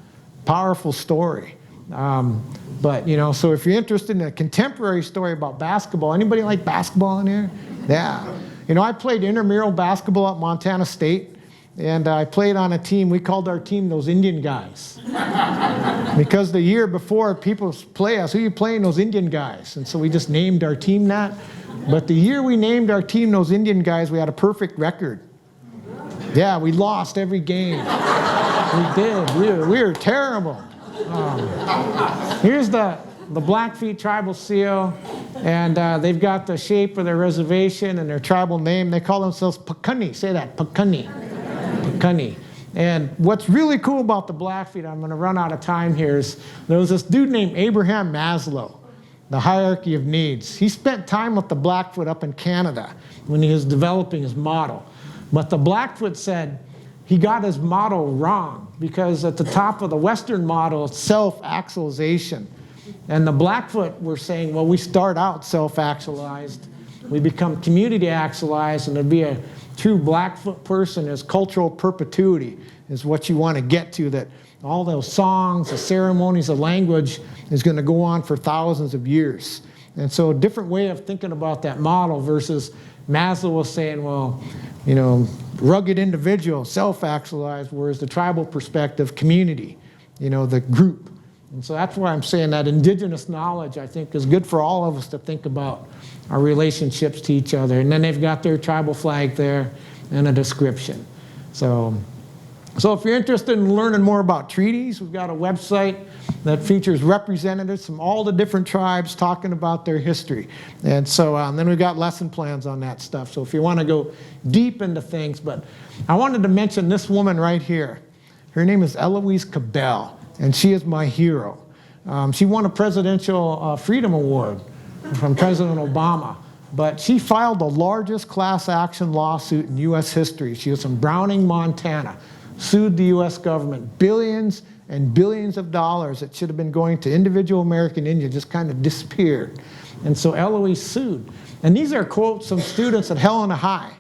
S2: Powerful story. So if you're interested in a contemporary story about basketball, anybody like basketball in here? Yeah. I played intramural basketball at Montana State, and I played on a team. We called our team those Indian guys. Because the year before people play us, who are you playing? Those Indian guys. And so we just named our team that. But the year we named our team those Indian guys, we had a perfect record. Yeah, we lost every game. We did. We were terrible. Here's the Blackfeet tribal seal, and they've got the shape of their reservation and their tribal name. They call themselves Pakani. Say that, Pakani. Pakani. And what's really cool about the Blackfeet, I'm going to run out of time here, is there was this dude named Abraham Maslow, the hierarchy of needs. He spent time with the Blackfoot up in Canada when he was developing his model. But the Blackfoot said he got his model wrong because at the top of the Western model, it's self-actualization. And the Blackfoot were saying, well, we start out self-actualized, we become community-actualized, and to be a true Blackfoot person is cultural perpetuity, is what you want to get to, that all those songs, the ceremonies, the language is going to go on for thousands of years. And so a different way of thinking about that model versus Maslow was saying, well, rugged individual, self-actualized, whereas the tribal perspective, community, the group. And so that's why I'm saying that indigenous knowledge, I think, is good for all of us to think about our relationships to each other. And then they've got their tribal flag there and a description. So if you're interested in learning more about treaties, we've got a website that features representatives from all the different tribes talking about their history. And so then we've got lesson plans on that stuff. So if you want to go deep into things, but I wanted to mention this woman right here. Her name is Eloise Cabell, and she is my hero. She won a Presidential Freedom Award from President Obama. But she filed the largest class action lawsuit in U.S. history. She was from Browning, Montana. Sued the U.S. government. Billions and billions of dollars that should have been going to individual American Indians just kind of disappeared. And so Eloise sued. And these are quotes from students at Helena High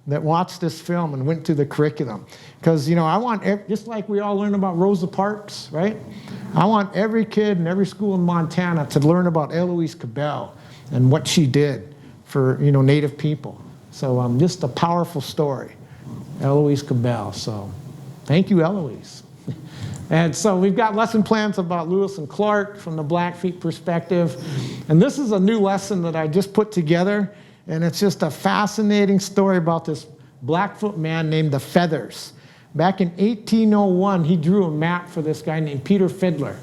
S2: that watched this film and went through the curriculum. Because, I want, just like we all learn about Rosa Parks, right? I want every kid in every school in Montana to learn about Eloise Cabell and what she did for, Native people. So just a powerful story. Eloise Cabell. So thank you, Eloise. And so we've got lesson plans about Lewis and Clark from the Blackfeet perspective. And this is a new lesson that I just put together. And it's just a fascinating story about this Blackfoot man named the Feathers. Back in 1801, he drew a map for this guy named Peter Fiddler.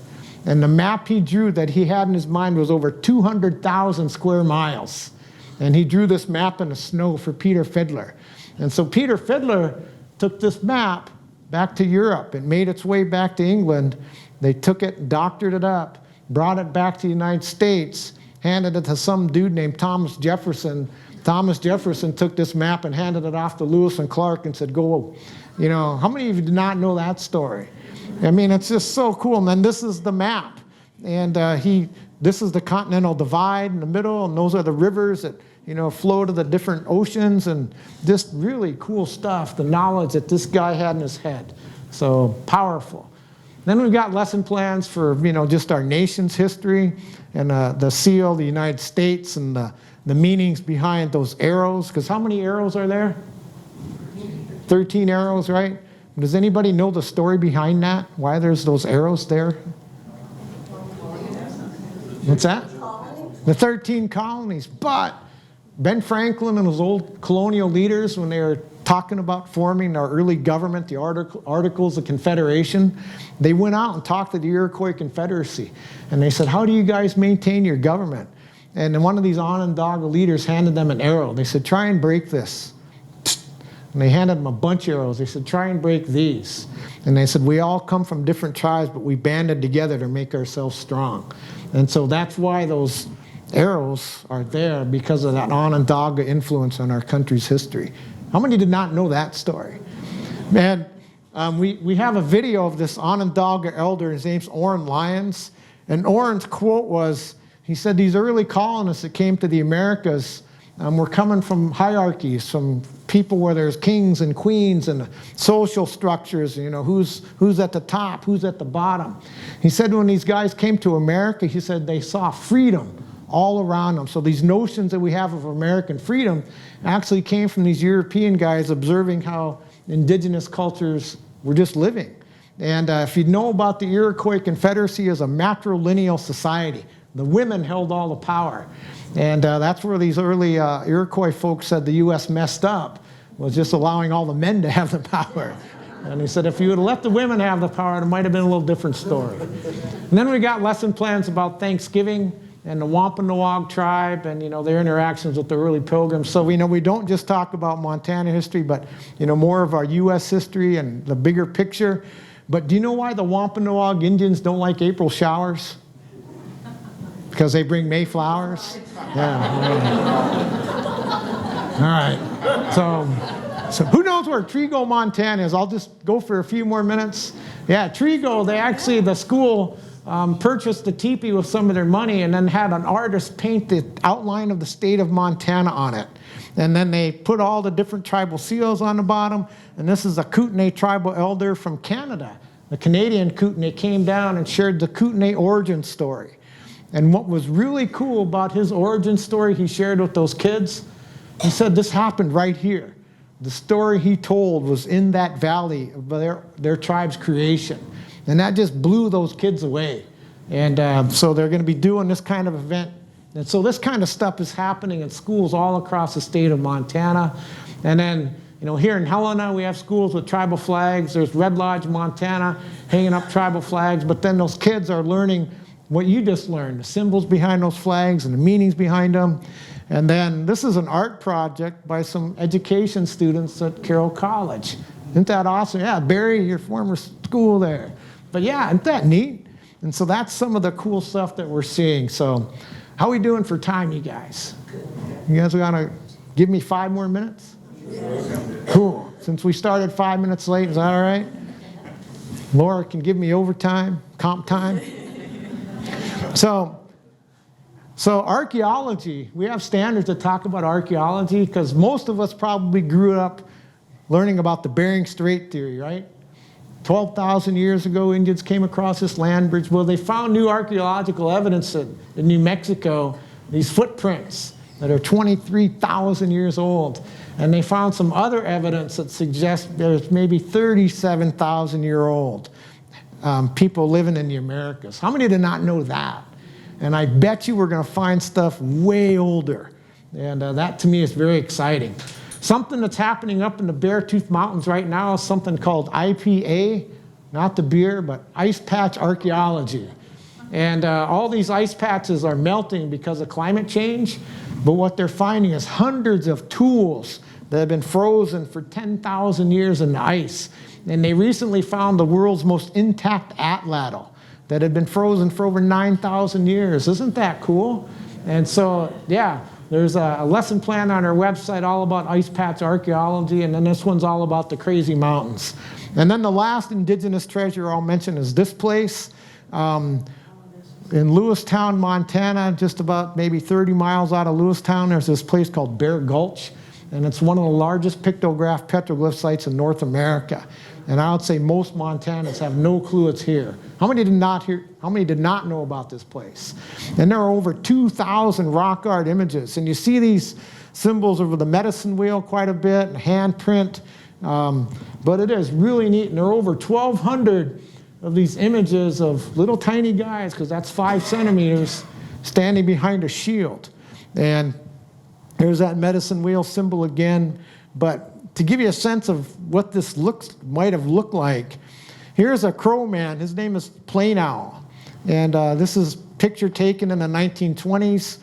S2: And the map he drew that he had in his mind was over 200,000 square miles. And he drew this map in the snow for Peter Fiddler. And so Peter Fiddler took this map back to Europe. It made its way back to England. They took it, doctored it up, brought it back to the United States, handed it to some dude named Thomas Jefferson. Thomas Jefferson took this map and handed it off to Lewis and Clark and said, go. You know, how many of you did not know that story? I mean, it's just so cool. And then this is the map. And this is the continental divide in the middle, and those are the rivers that, you know, flow to the different oceans, and just really cool stuff, the knowledge that this guy had in his head. So powerful. Then we've got lesson plans for, you know, just our nation's history, and the seal, the United States, and the meanings behind those arrows. Because how many arrows are there? 13 arrows, right? Does anybody know the story behind that? Why there's those arrows there? What's that? The 13 colonies. But Ben Franklin and his old colonial leaders, when they were talking about forming our early government, the Articles of Confederation, they went out and talked to the Iroquois Confederacy. And they said, how do you guys maintain your government? And then one of these Onondaga leaders handed them an arrow. They said, try and break this. And they handed them a bunch of arrows. They said, try and break these. And they said, we all come from different tribes, but we banded together to make ourselves strong. And so that's why those arrows are there, because of that Onondaga influence on our country's history. How many did not know that story? Man, we have a video of this Onondaga elder. His name's Orrin Lyons. And Orrin's quote was, he said, these early colonists that came to the Americas were coming from hierarchies, from people where there's kings and queens and social structures, you know, who's at the top, who's at the bottom. He said when these guys came to America, he said they saw freedom all around them. So these notions that we have of American freedom actually came from these European guys observing how indigenous cultures were just living. And if you know about the Iroquois Confederacy as a matrilineal society, the women held all the power. And that's where these early Iroquois folks said the U.S. messed up, was just allowing all the men to have the power. And he said if you would have let the women have the power, it might have been a little different story. And then we got lesson plans about Thanksgiving and the Wampanoag tribe and, you know, their interactions with the early pilgrims. So, you know, we don't just talk about Montana history, but, you know, more of our U.S. history and the bigger picture. But do you know why the Wampanoag Indians don't like April showers? Because they bring Mayflowers? Yeah. All right. So who knows where Trigo, Montana is? I'll just go for a few more minutes. Yeah, Trigo, the school purchased the teepee with some of their money and then had an artist paint the outline of the state of Montana on it. And then they put all the different tribal seals on the bottom. And this is a Kootenai tribal elder from Canada. The Canadian Kootenai came down and shared the Kootenai origin story. And what was really cool about his origin story he shared with those kids, he said this happened right here. The story he told was in that valley of their tribe's creation. And that just blew those kids away. And so they're going to be doing this kind of event. And so this kind of stuff is happening in schools all across the state of Montana. And then, you know, here in Helena, we have schools with tribal flags. There's Red Lodge, Montana, hanging up tribal flags. But then those kids are learning what you just learned, the symbols behind those flags and the meanings behind them. And then this is an art project by some education students at Carroll College. Isn't that awesome? Yeah, Barry, your former school there. But yeah, isn't that neat? And so that's some of the cool stuff that we're seeing. So how are we doing for time, you guys? You guys are gonna give me 5 more minutes? Cool. Since we started 5 minutes late, is that all right? Laura can give me overtime, comp time. So archaeology, we have standards that talk about archaeology because most of us probably grew up learning about the Bering Strait theory, right? 12,000 years ago, Indians came across this land bridge. Well, they found new archaeological evidence in New Mexico, these footprints that are 23,000 years old. And they found some other evidence that suggests there's maybe 37,000-year-old people living in the Americas. How many did not know that? And I bet you we're going to find stuff way older. And that to me is very exciting. Something that's happening up in the Beartooth Mountains right now is something called IPA, not the beer, but ice patch archaeology. And all these ice patches are melting because of climate change. But what they're finding is hundreds of tools that have been frozen for 10,000 years in the ice. And they recently found the world's most intact atlatl that had been frozen for over 9,000 years. Isn't that cool? And so, yeah, there's a lesson plan on our website all about ice patch archaeology, and then this one's all about the crazy mountains. And then the last indigenous treasure I'll mention is this place. In Lewistown, Montana, just about maybe 30 miles out of Lewistown, there's this place called Bear Gulch, and it's one of the largest pictograph petroglyph sites in North America. And I would say most Montanans have no clue it's here. How many did not know about this place? And there are over 2,000 rock art images, and you see these symbols over the medicine wheel quite a bit, and handprint, but it is really neat, and there are over 1,200 of these images of little tiny guys, because that's 5 centimeters, standing behind a shield. And there's that medicine wheel symbol again. But to give you a sense of what this might have looked like, here's a crow man. His name is Plain Owl. And this is a picture taken in the 1920s.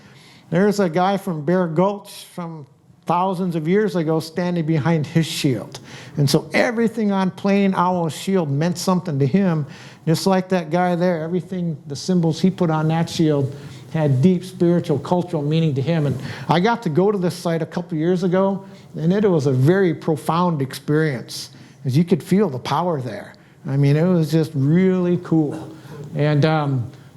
S2: There's a guy from Bear Gulch from thousands of years ago standing behind his shield. And so everything on Plain Owl's shield meant something to him, just like that guy there. Everything, the symbols he put on that shield had deep spiritual, cultural meaning to him. And I got to go to this site a couple years ago, and it was a very profound experience, as you could feel the power there. I mean, it was just really cool. And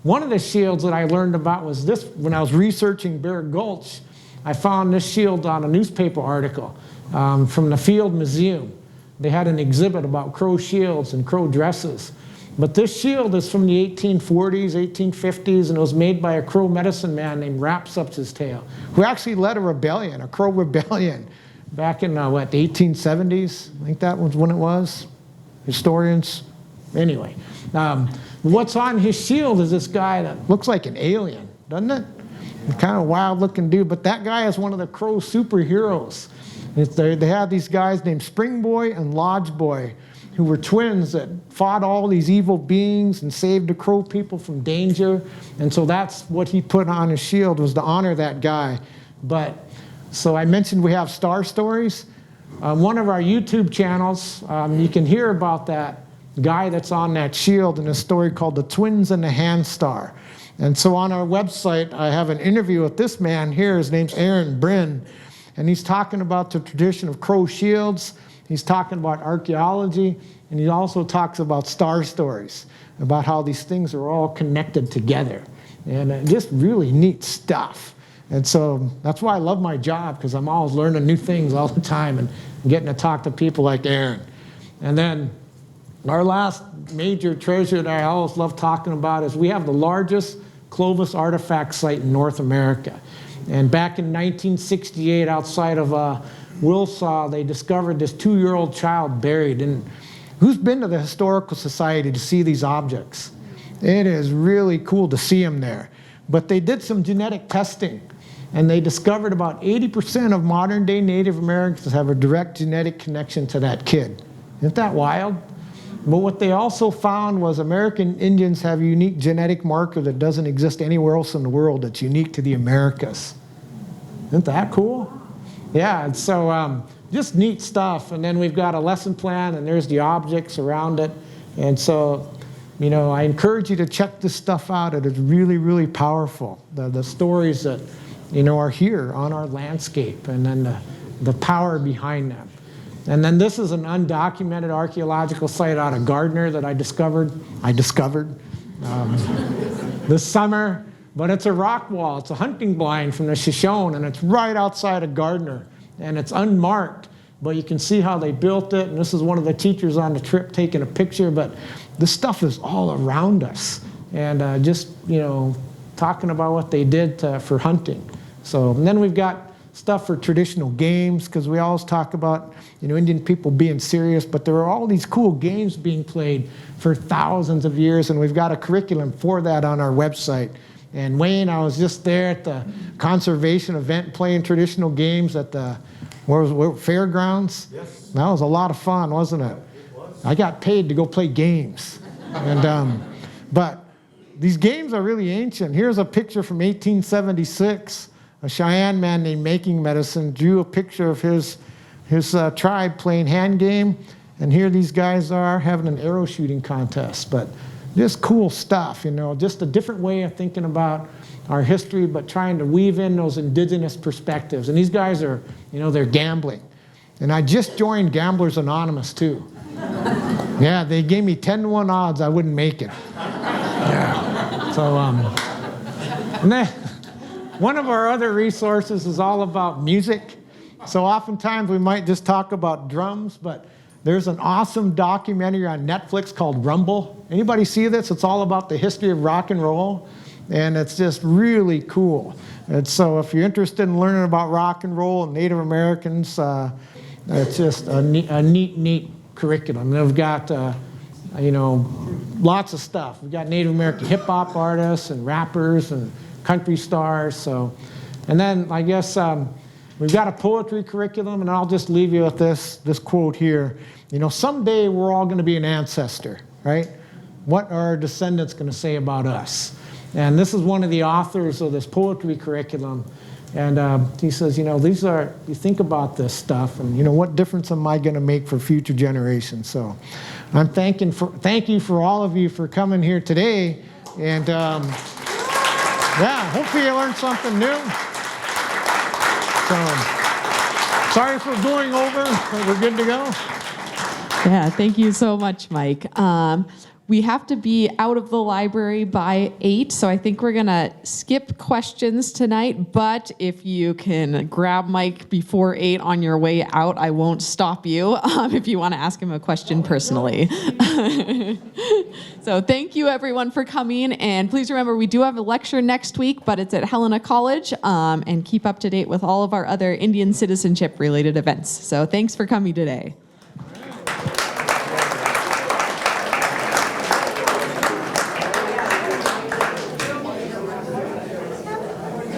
S2: one of the shields that I learned about was this. When I was researching Bear Gulch, I found this shield on a newspaper article from the Field Museum. They had an exhibit about crow shields and crow dresses. But this shield is from the 1840s, 1850s, and it was made by a crow medicine man named Rapsup's Tail, who actually led a rebellion, a crow rebellion, back in, the 1870s? I think that was when it was. Historians. Anyway, what's on his shield is this guy that looks like an alien, doesn't it? Kind of wild looking dude, but that guy is one of the crow superheroes. They have these guys named Spring Boy and Lodge Boy, who were twins that fought all these evil beings and saved the crow people from danger. And so that's what he put on his shield, was to honor that guy. But so I mentioned we have star stories. One of our YouTube channels, you can hear about that guy that's on that shield in a story called The Twins and the Hand Star. And so on our website, I have an interview with this man here. His name's Aaron Bryn, and he's talking about the tradition of crow shields. He's talking about archaeology, and he also talks about star stories, about how these things are all connected together. And just really neat stuff. And so that's why I love my job, because I'm always learning new things all the time and getting to talk to people like Aaron. And then our last major treasure that I always love talking about is we have the largest Clovis artifact site in North America. And back in 1968, outside of Wilsaw, they discovered this 2-year-old child buried. And who's been to the Historical Society to see these objects? It is really cool to see them there. But they did some genetic testing, and they discovered about 80% of modern-day Native Americans have a direct genetic connection to that kid. Isn't that wild? But what they also found was American Indians have a unique genetic marker that doesn't exist anywhere else in the world, that's unique to the Americas. Isn't that cool? Yeah, and so just neat stuff. And then we've got a lesson plan, and there's the objects around it. And so, you know, I encourage you to check this stuff out. It is really, really powerful. The stories that, you know, are here on our landscape, and then the power behind them. And then this is an undocumented archaeological site out of Gardner that I discovered this summer. But it's a rock wall. It's a hunting blind from the Shoshone, and it's right outside of Gardner. And it's unmarked, but you can see how they built it. And this is one of the teachers on the trip taking a picture. But this stuff is all around us. And just, you know, talking about what they did for hunting. So, and then we've got stuff for traditional games, because we always talk about, you know, Indian people being serious, but there are all these cool games being played for thousands of years, and we've got a curriculum for that on our website. And Wayne, I was just there at the conservation event playing traditional games at the fairgrounds. Yes. That was a lot of fun, wasn't it? It was. I got paid to go play games. And but these games are really ancient. Here's a picture from 1876. A Cheyenne man named Making Medicine drew a picture of his tribe playing hand game. And here these guys are having an arrow shooting contest. But just cool stuff, you know, just a different way of thinking about our history, but trying to weave in those indigenous perspectives. And these guys are, you know, they're gambling. And I just joined Gamblers Anonymous too. Yeah, they gave me 10-to-1 odds I wouldn't make it. Yeah. So, and then one of our other resources is all about music. So oftentimes we might just talk about drums, but there's an awesome documentary on Netflix called Rumble. Anybody see this? It's all about the history of rock and roll, and it's just really cool. And so if you're interested in learning about rock and roll and Native Americans, it's just a neat curriculum. And we've got, you know, lots of stuff. We've got Native American hip-hop artists and rappers and country stars. So, and then I guess we've got a poetry curriculum, and I'll just leave you with this quote here. You know, someday we're all going to be an ancestor, right? What are our descendants going to say about us? And this is one of the authors of this poetry curriculum. And he says, you know, you think about this stuff, and, you know, what difference am I going to make for future generations? So I'm thank you for all of you for coming here today. And yeah, hopefully you learned something new. So sorry for going over, but we're good to go.
S1: Yeah, thank you so much, Mike. We have to be out of the library by 8, so I think we're going to skip questions tonight, but if you can grab Mike before 8 on your way out, I won't stop you if you want to ask him a question personally. So thank you, everyone, for coming, and please remember, we do have a lecture next week, but it's at Helena College, and keep up to date with all of our other Indian citizenship-related events. So thanks for coming today.